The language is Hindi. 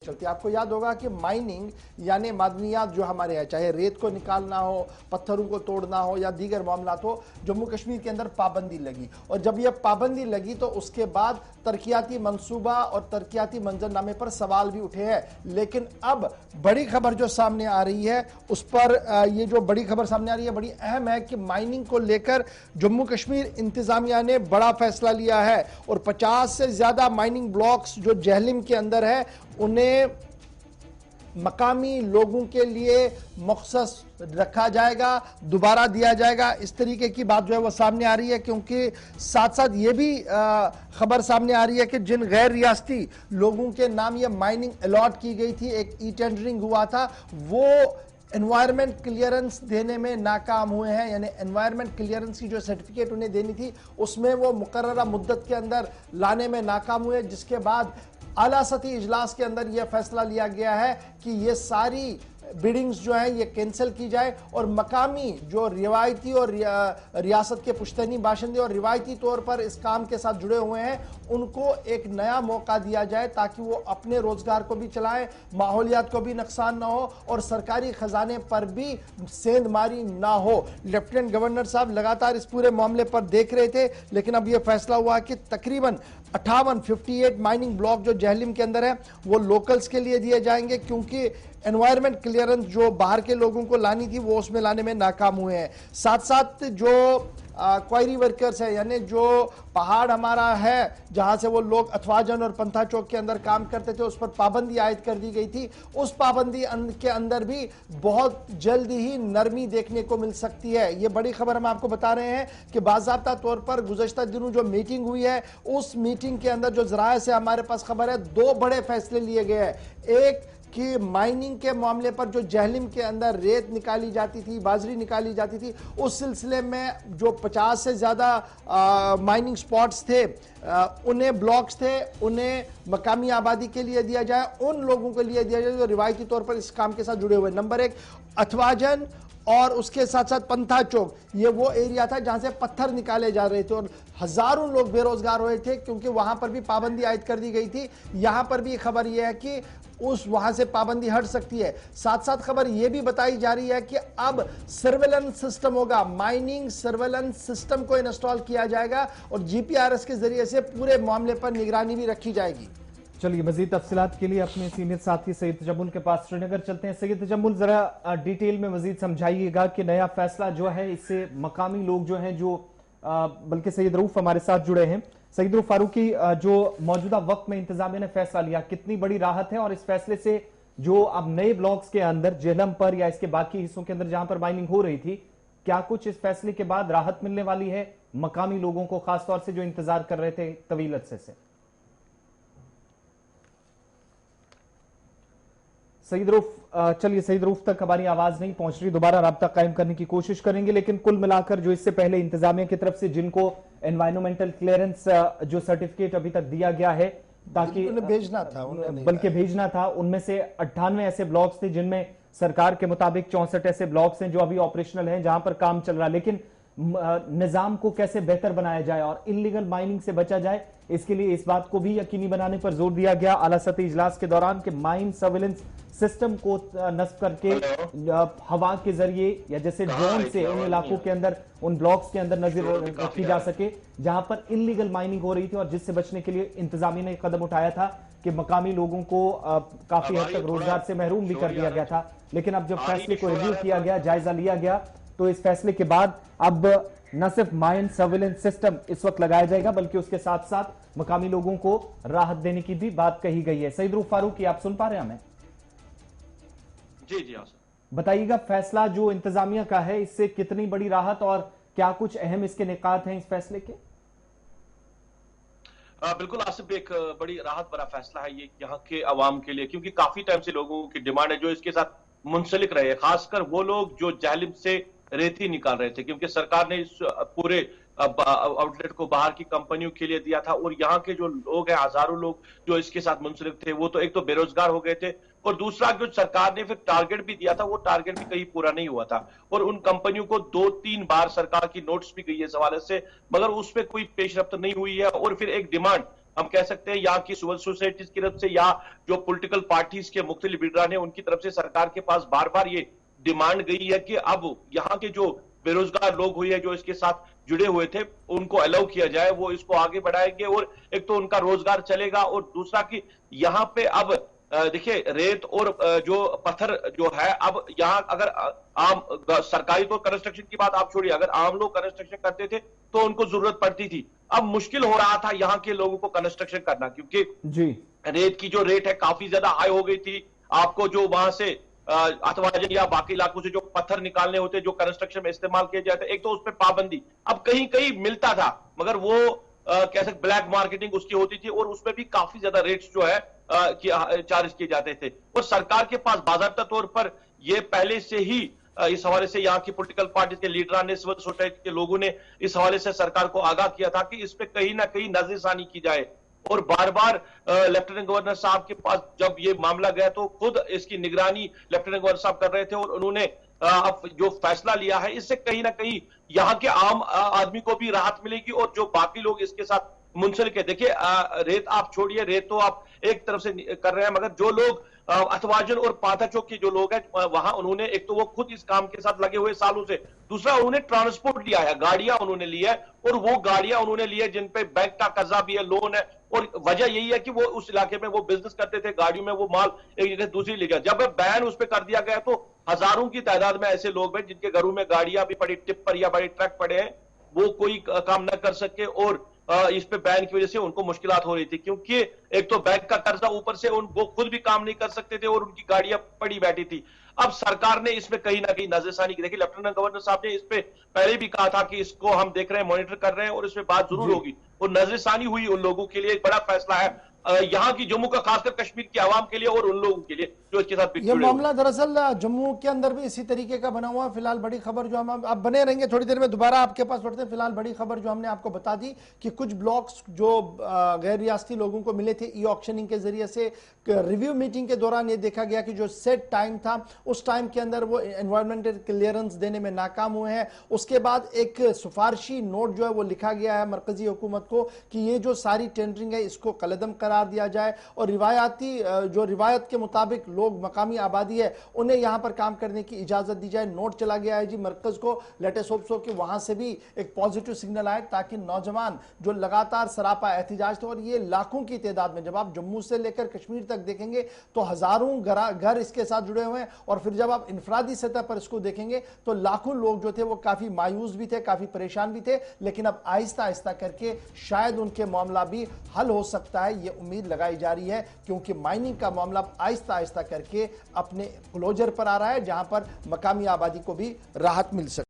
चलती आपको याद होगा कि माइनिंग यानी मादनियात जो हमारे हैं, चाहे रेत को निकालना हो, पत्थरों को तोड़ना हो या दीगर मामला हो, जम्मू कश्मीर के अंदर पाबंदी लगी। और जब यह पाबंदी लगी तो उसके बाद तरक्याती मंसूबा और तरक्याती मंजरनामे पर सवाल भी उठे हैं। लेकिन अब बड़ी खबर जो सामने आ रही है उस पर ये जो बड़ी खबर सामने आ रही है बड़ी अहम है कि माइनिंग को लेकर जम्मू कश्मीर इंतजामिया ने बड़ा फैसला लिया है और 50 से ज्यादा माइनिंग ब्लॉक्स जो जहलिम के अंदर है उन्हें मकामी लोगों के लिए मखसस रखा जाएगा, दोबारा दिया जाएगा। इस तरीके की बात जो है वो सामने आ रही है, क्योंकि साथ साथ ये भी खबर सामने आ रही है कि जिन गैर रियासती लोगों के नाम ये माइनिंग अलॉट की गई थी, एक ई टेंडरिंग हुआ था, वो एनवायरमेंट क्लियरेंस देने में नाकाम हुए हैं। यानी एनवायरमेंट क्लियरेंस की जो सर्टिफिकेट उन्हें देनी थी उसमें वो मुकर्ररा मुद्दत के अंदर लाने में नाकाम हुए, जिसके बाद आला सतही इजलास के अंदर यह फैसला लिया गया है कि ये सारी बिडिंग्स जो हैं ये कैंसिल की जाए और मकामी जो रिवायती और रियासत के पुश्तैनी बाशिंदे और रिवायती तौर पर इस काम के साथ जुड़े हुए हैं उनको एक नया मौका दिया जाए ताकि वो अपने रोजगार को भी चलाएं, माहौलियात को भी नुकसान ना हो और सरकारी खजाने पर भी सेंधमारी ना हो। लेफ्टिनेंट गवर्नर साहब लगातार इस पूरे मामले पर देख रहे थे, लेकिन अब यह फैसला हुआ कि तकरीबन 58 माइनिंग ब्लॉक जो जहलिम के अंदर है वो लोकल्स के लिए दिए जाएंगे, क्योंकि एनवायरमेंट क्लियरेंस जो बाहर के लोगों को लानी थी वो उसमें लाने में नाकाम हुए हैं। साथ साथ जो क्वायरी वर्कर्स है, यानी जो पहाड़ हमारा है जहां से वो लोग अथवाजन और पंथा चौक के अंदर काम करते थे, उस पर पाबंदी आयद कर दी गई थी। उस पाबंदी के अंदर भी बहुत जल्द ही नरमी देखने को मिल सकती है। ये बड़ी खबर हम आपको बता रहे हैं कि बाज़ाब्ता तौर पर गुज़श्ता दिनों जो मीटिंग हुई है उस मीटिंग के अंदर जो ज़राए से हमारे पास खबर है, दो बड़े फैसले लिए गए हैं। एक कि माइनिंग के मामले पर जो जहलिम के अंदर रेत निकाली जाती थी, बाजरी निकाली जाती थी, उस सिलसिले में जो 50 से ज़्यादा माइनिंग स्पॉट्स थे, उन्हें ब्लॉक्स थे, उन्हें मकामी आबादी के लिए दिया जाए, उन लोगों के लिए दिया जाए जो रिवायती तौर पर इस काम के साथ जुड़े हुए। नंबर एक, अथवाजन और उसके साथ साथ पंथा चौक, ये वो एरिया था जहां से पत्थर निकाले जा रहे थे और हजारों लोग बेरोजगार हुए थे, क्योंकि वहां पर भी पाबंदी आयद कर दी गई थी। यहां पर भी खबर यह है कि उस वहां से पाबंदी हट सकती है। साथ साथ खबर यह भी बताई जा रही है कि अब सर्वेलेंस सिस्टम होगा, माइनिंग सर्वेलेंस सिस्टम को इंस्टॉल किया जाएगा और जीपीआरएस के जरिए से पूरे मामले पर निगरानी भी रखी जाएगी। चलिए, मजीद तफसीलात के लिए अपने सीनियर साथी सैयद तजम्मुल के पास श्रीनगर चलते हैं। सैयद तजम्मुल, जरा डिटेल में मजीद समझाइएगा कि नया फैसला जो है इससे मकामी लोग जो हैं, जो बल्कि सैयद रऊफ हमारे साथ जुड़े हैं, सैयद रऊफ फारूकी, जो मौजूदा वक्त में इंतजामिया ने फैसला लिया, कितनी बड़ी राहत है और इस फैसले से जो अब नए ब्लॉक्स के अंदर जेहलम पर या इसके बाकी हिस्सों के अंदर जहां पर माइनिंग हो रही थी, क्या कुछ इस फैसले के बाद राहत मिलने वाली है मकामी लोगों को, खासतौर से जो इंतजार कर रहे थे तवील अरसे से? सईद रूफ, चलिए सईद रूफ तक हमारी आवाज नहीं पहुंच रही, दोबारा राब्ता कायम करने की कोशिश करेंगे। लेकिन कुल मिलाकर जो इससे पहले इंतजामिया की तरफ से जिनको एनवायरमेंटल क्लियरेंस जो सर्टिफिकेट अभी तक दिया गया है, ताकि भेजना था, बल्कि भेजना था, उनमें से 98 ऐसे ब्लॉक्स थे जिनमें सरकार के मुताबिक 64 ऐसे ब्लॉक्स हैं जो अभी ऑपरेशनल हैं, जहां पर काम चल रहा है। लेकिन निजाम को कैसे बेहतर बनाया जाए और इलीगल माइनिंग से बचा जाए, इसके लिए इस बात को भी यकीनी बनाने पर जोर दिया गया आला सतही इजलास के दौरान कि माइन सर्विलेंस सिस्टम को नस्ब करके हवा के जरिए या जैसे ड्रोन से उन इलाकों के अंदर, उन ब्लॉक्स के अंदर नजर रखी जा सके जहां पर इलीगल माइनिंग हो रही थी, और जिससे बचने के लिए इंतजामिया ने कदम उठाया था कि मकामी लोगों को काफी हद तक रोजगार से महरूम भी कर दिया गया था। लेकिन अब जब फैसले को रिव्यू किया गया, जायजा लिया गया, तो इस फैसले के बाद अब न सिर्फ माइन सर्विलेंस सिस्टम इस वक्त लगाया जाएगा, बल्कि उसके साथ साथ मकामी लोगों को राहत देने की भी बात कही गई है। सईद रूफ फारूकी, आप सुन पा रहे हैं हमें? जी जी, बताइएगा फैसला जो इंतजामिया का है इससे कितनी बड़ी राहत और क्या कुछ अहम इसके निकात हैं इस फैसले के? बिल्कुल आसिफ, एक बड़ी राहत भरा फैसला है ये यहाँ के अवाम के लिए, क्योंकि काफी टाइम से लोगों की डिमांड है जो इसके साथ मुंसलिक रहे, खासकर वो लोग जो जहलिम से रेती निकाल रहे थे, क्योंकि सरकार ने इस पूरे आउटलेट को बाहर की कंपनियों के लिए दिया था और यहाँ के जो लोग हैं, हजारों लोग जो इसके साथ मुंसलिक थे, वो तो एक तो बेरोजगार हो गए थे और दूसरा जो सरकार ने फिर टारगेट भी दिया था वो टारगेट भी कहीं पूरा नहीं हुआ था और उन कंपनियों को 2-3 बार सरकार की नोटिस भी गई है इस हवाले से, मगर उस पर कोई पेशरफ्त नहीं हुई है। और फिर एक डिमांड हम कह सकते हैं यहाँ की सिविल सोसाइटीज की तरफ से या जो पॉलिटिकल पार्टीज के मुख्तलिफ लीडरान है उनकी तरफ से सरकार के पास बार बार ये डिमांड गई है कि अब यहाँ के जो बेरोजगार लोग हुए हैं जो इसके साथ जुड़े हुए थे उनको अलाउ किया जाए, वो इसको आगे बढ़ाएंगे और एक तो उनका रोजगार चलेगा और दूसरा कि यहाँ पे अब देखिए रेत और जो पत्थर जो है अब यहाँ अगर आम सरकारी तो कंस्ट्रक्शन की बात आप छोड़िए, अगर आम लोग कंस्ट्रक्शन करते थे तो उनको जरूरत पड़ती थी। अब मुश्किल हो रहा था यहाँ के लोगों को कंस्ट्रक्शन करना क्योंकि जी रेत की जो रेट है काफी ज्यादा हाई हो गई थी। आपको जो वहां से अथवाजन या बाकी इलाकों से जो पत्थर निकालने होते जो कंस्ट्रक्शन में इस्तेमाल किए जाते, एक तो उस पर पाबंदी, अब कहीं कहीं मिलता था मगर वो कह सकते ब्लैक मार्केटिंग उसकी होती थी और उसमें भी काफी ज्यादा रेट्स जो है चार्ज किए जाते थे। और सरकार के पास बाकायदा तौर पर ये पहले से ही इस हवाले से यहाँ की पॉलिटिकल पार्टी के लीडरान ने, सिविल सोसाइटी के लोगों ने इस हवाले से सरकार को आगाह किया था कि इस पे कहीं ना कहीं नजरसानी की जाए। और बार बार लेफ्टिनेंट गवर्नर साहब के पास जब ये मामला गया तो खुद इसकी निगरानी लेफ्टिनेंट गवर्नर साहब कर रहे थे और उन्होंने अब जो फैसला लिया है इससे कहीं ना कहीं यहाँ के आम आदमी को भी राहत मिलेगी और जो बाकी लोग इसके साथ मुंसलिक है। देखिए रेत आप छोड़िए, रेत तो आप एक तरफ से कर रहे हैं मगर जो लोग अथवाजन और पाथा चौक के जो लोग हैं वहां उन्होंने एक तो वो खुद इस काम के साथ लगे हुए सालों से, दूसरा उन्होंने ट्रांसपोर्ट लिया है, गाड़ियां उन्होंने ली है और वो गाड़ियां उन्होंने ली है जिन पे बैंक का कर्जा भी है, लोन है। और वजह यही है कि वो उस इलाके में वो बिजनेस करते थे, गाड़ियों में वो माल एक जगह दूसरी ले गया। जब बैन उस पर कर दिया गया तो हजारों की तादाद में ऐसे लोग हैं जिनके घरों में गाड़ियां भी पड़ी, टिप्पर या बड़े ट्रक पड़े हैं, वो कोई काम न कर सके और इस पे बैन की वजह से उनको मुश्किलात हो रही थी क्योंकि एक तो बैंक का कर्जा, ऊपर से वो खुद भी काम नहीं कर सकते थे और उनकी गाड़ियां पड़ी बैठी थी। अब सरकार ने इसमें कहीं ना कहीं नजरसानी की। देखिए लेफ्टिनेंट गवर्नर साहब ने इस पे पहले भी कहा था कि इसको हम देख रहे हैं, मॉनिटर कर रहे हैं और इसमें बात जरूर होगी और नजरसानी हुई उन लोगों के लिए एक बड़ा फैसला है यहाँ की जम्मू का, खासकर कश्मीर की आवाम के लिए और उन लोगों के लिए जो इसके साथ ये मामला दरअसल जम्मू के अंदर भी इसी तरीके का बना हुआ है। फिलहाल बड़ी खबर जो हम आप बने रहेंगे, थोड़ी देर में दोबारा आपके पास लौटते हैं। फिलहाल बड़ी खबर जो हमने आपको बता दी कि कुछ ब्लॉक्स जो गैर रियासती लोगों को मिले थे ई ऑक्शनिंग के जरिए से, रिव्यू मीटिंग के दौरान ये देखा गया कि जो सेट टाइम था उस टाइम के अंदर वो एनवायरमेंटल क्लियरेंस देने में नाकाम हुए हैं। उसके बाद एक सिफारशी नोट जो है वो लिखा गया है मरकजी हुकूमत को कि ये जो सारी टेंडरिंग है इसको कलअदम करार दिया जाए और रिवायती जो रिवायत के मुताबिक लोग, मकामी आबादी है, उन्हें यहां पर काम करने की इजाजत दी जाए। नोट चला गया है जी मरकज को, लेटेस्ट होप्स हो कि वहां से भी एक पॉजिटिव सिग्नल आए ताकि नौजवान जो लगातार सरापा एहतिजाज थे, और ये लाखों की तादाद में, जब आप जम्मू से लेकर कश्मीर तक देखेंगे तो हजारों घर इसके साथ जुड़े हुए हैं और फिर जब आप इंफरादी सतह पर इसको देखेंगे तो लाखों लोग जो थे वो काफी मायूस भी थे, काफी परेशान भी थे। लेकिन अब आहिस्ता आहिस्ता करके शायद उनके मामला भी हल हो सकता है, ये उम्मीद लगाई जा रही है क्योंकि माइनिंग का मामला आहिस्ता आहिस्ता करके अपने क्लोजर पर आ रहा है जहां पर मकामी आबादी को भी राहत मिल सके।